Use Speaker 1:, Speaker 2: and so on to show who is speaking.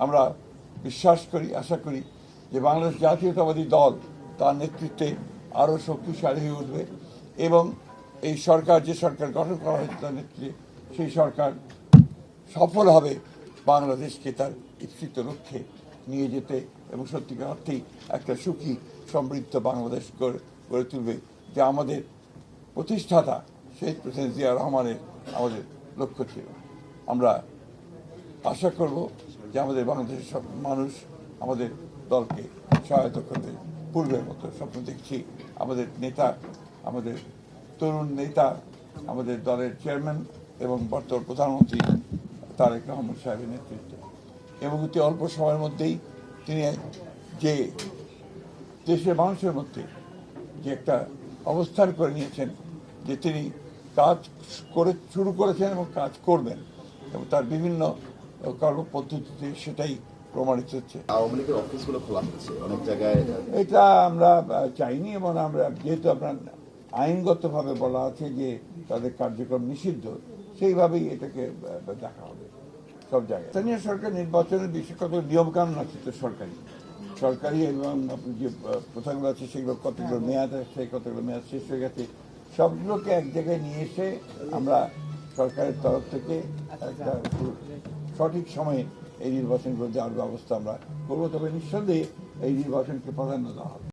Speaker 1: আমরা বিশ্বাস করি, আশা করি যে বাংলাদেশ জাতীয়তাবাদী দল তার নেতৃত্বে আরও শক্তিশালী হয়ে উঠবে এবং এই সরকার, যে সরকার গঠন করা হয়েছে তার নেতৃত্বে, সেই সরকার সফল হবে বাংলাদেশকে তার ইচ্ছিত লক্ষ্যে নিয়ে যেতে এবং সত্যিকার অর্থেই একটা সুখী সমৃদ্ধ বাংলাদেশ গড়ে তুলবে, যা আমাদের প্রতিষ্ঠাতা শহীদ প্রেসিডেন্ট জিয়া রহমানের আমাদের লক্ষ্য ছিল। আমরা আশা করব যে আমাদের বাংলাদেশের সব মানুষ আমাদের দলকে সহায়তা করবে। পূর্বের মতো স্বপ্ন দেখছি আমাদের নেতা, আমাদের তরুণ নেতা, আমাদের দলের চেয়ারম্যান এবং বর্তমান প্রধানমন্ত্রী তারেক রহমান সাহেবের নেতৃত্বে, এবং অতি অল্প সময়ের মধ্যেই তিনি যে দেশের মানুষের মধ্যে যে একটা অবস্থান করে নিয়েছেন, যে তিনি কাজ শুরু করেছেন এবং কাজ করবেন, এবং তার বিভিন্ন কর্মপদ্ধতিতে সেটাই প্রমাণিত হচ্ছে।
Speaker 2: আওয়ামী লীগের অফিসগুলো খোলা হচ্ছে অনেক জায়গায়,
Speaker 1: এটা আমরা চাইনি, এবং আমরা যেহেতু আপনার আইনগতভাবে বলা আছে যে তাদের কার্যক্রম নিষিদ্ধ, সেইভাবেই এটাকে দেখা হবে সব জায়গায়। স্থানীয় সরকার নির্বাচনের বিষয়ে কত নিয়মকানুন আছে তো সরকারি এবং যে প্রথাগুলো আছে সেগুলো কতগুলো মেয়াদ আছে, কতগুলো মেয়াদ শেষ হয়ে গেছে, সবগুলোকে এক জায়গায় নিয়ে এসে আমরা সরকারের তরফ থেকে একটা সঠিক সময়ে এই নির্বাচনগুলো দেওয়ার ব্যবস্থা আমরা করবো। তবে নিঃসন্দেহে এই নির্বাচনকে প্রাধান্য দেওয়া হবে।